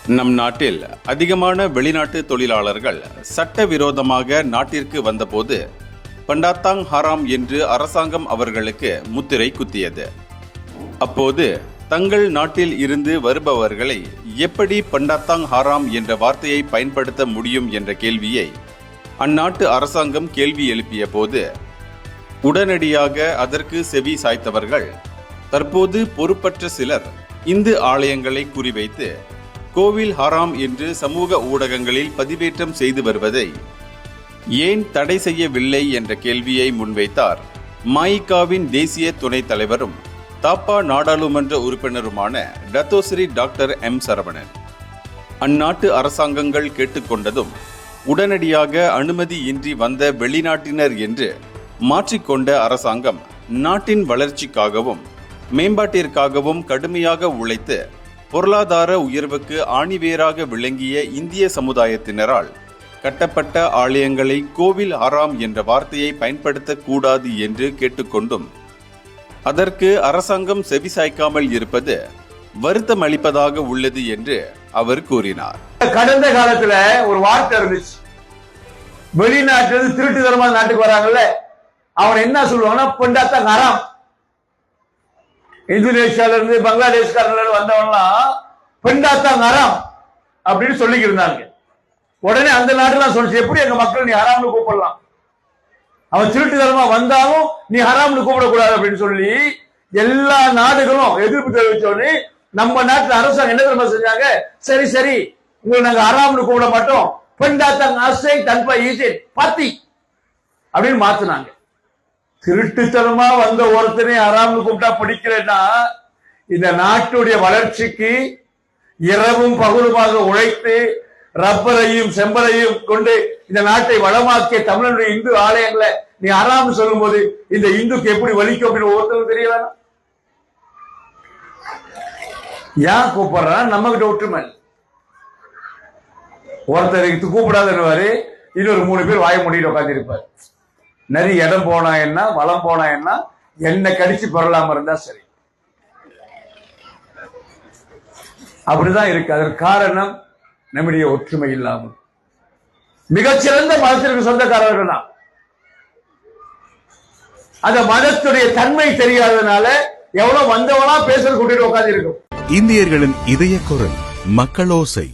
நம் நாட்டில் அதிகமான வெளிநாட்டு தொழிலாளர்கள் சட்டவிரோதமாக நாட்டிற்கு வந்தபோது பண்டாத்தாங் ஹராம் என்று அரசாங்கம் அவர்களுக்கு முத்திரை குத்தியது. அப்போது தங்கள் நாட்டில் இருந்து வருபவர்களை எப்படி பண்டாத்தாங் ஹராம் என்ற வார்த்தையை பயன்படுத்த முடியும் என்ற கேள்வியை அந்நாட்டு அரசாங்கம் கேள்வி எழுப்பிய போது உடனடியாக அதற்கு செவி சாய்த்தவர்கள் தற்போது பொறுப்பற்ற சிலர் இந்து ஆலயங்களை குறிவைத்து கோவில் ஹராம் என்று சமூக ஊடகங்களில் பதிவேற்றம் செய்து வருவதை ஏன் தடை செய்யவில்லை என்ற கேள்வியை முன்வைத்தார் மாயிகாவின் தேசிய துணைத் தலைவரும் தாப்பா நாடாளுமன்ற உறுப்பினருமான டத்தோஸ்ரீ டாக்டர் எம் சரவணன். அந்நாட்டு அரசாங்கங்கள் கேட்டுக்கொண்டதும் உடனடியாக அனுமதியின்றி வந்த வெளிநாட்டினர் என்று மாற்றிக்கொண்ட அரசாங்கம் நாட்டின் வளர்ச்சிக்காகவும் மேம்பாட்டிற்காகவும் கடுமையாக உழைத்து பொருளாதார உயர்வுக்கு ஆணிவேராக விளங்கிய இந்திய சமுதாயத்தினரால் கட்டப்பட்ட ஆலயங்களை கோவில் ஹராம் என்ற வார்த்தையை பயன்படுத்தக்கூடாது என்று கேட்டுக்கொண்டும் அதற்கு அரசாங்கம் செவிசாய்க்காமல் இருப்பது வருத்தம் அளிப்பதாக உள்ளது என்று அவர் கூறினார். கடந்த காலத்துல ஒரு வார்த்தை இருந்துச்சு, வெளிநாட்டு திருட்டுத்தனமா நாட்டுக்கு வராங்கல்ல, அவன் என்ன சொல்லுவாங்கன்னா பண்டாத்தாங் ஹராம். இந்தோனேஷியால இருந்து பங்களாதேஷ்காரங்க வந்தவன்லாம் பண்டாத்தாங் ஹராம் அப்படின்னு சொல்லிக்கிட்டு இருந்தாங்க. உடனே அந்த நாட்டுலாம் சொல்லிச்சு, எப்படி எங்க மக்கள் நீ ஹராம்னு கூப்பிடலாம், அவன் திருட்டுத்தனமா வந்தாலும் நீ ஹராம்னு கூப்பிடக்கூடாது அப்படின்னு சொல்லி எல்லா நாடுகளும் எதிர்ப்பு தெரிவிச்சோடனே நம்ம நாட்டு அரசாங்கம் என்ன தெரியுமா செஞ்சாங்க, சரி சரி உங்களை நாங்க ஹராம்னு கூப்பிட மாட்டோம், பண்டாத்தாங் ஆசை தன்பா ஈசே பாத்தி அப்படின்னு மாத்தினாங்க. திருட்டுத்தனமா வந்த ஒருத்தனை ஹராம்னு கூப்பிட்டா பிடிக்கலன்னா இந்த நாட்டுடைய வளர்ச்சிக்கு இரவும் பகலுமாக உழைத்து ரப்பரையும் செம்பரையும் கொண்டு இந்த நாட்டை வளமாக்கிய தமிழனுடைய இந்து ஆலயங்களை நீ ஹராம்னு சொல்லும் போது இந்த இந்துக்கு எப்படி வலிக்கும் அப்படின்னு ஒருத்தருக்கு தெரிய வேணாம். ஏன் கூப்பிடுறான், நம்ம கிட்ட ஒற்றுமை. ஒருத்தருக்கு கூப்பிடாதவாரு இன்னொரு 3 பேர் வாய மூடிட்டு உட்காந்து இருப்பார். நிறைய இடம் போனா என்ன, வளம் போனா என்ன கடிச்சு பெறலாம இருந்தா சரி. அப்படிதான் இருக்கு. அதற்கு காரணம் நம்முடைய ஒற்றுமை இல்லாமல். மிகச்சிறந்த மதத்திற்கு சொந்தக்காரர்கள் தான். அந்த மதத்துடைய தன்மை தெரியாததுனால எவ்வளவு வந்தவனா பேசுறது கூட்டிட்டு உட்காந்து இருக்கும். இந்தியர்களின் இதய குரல் மக்களோசை.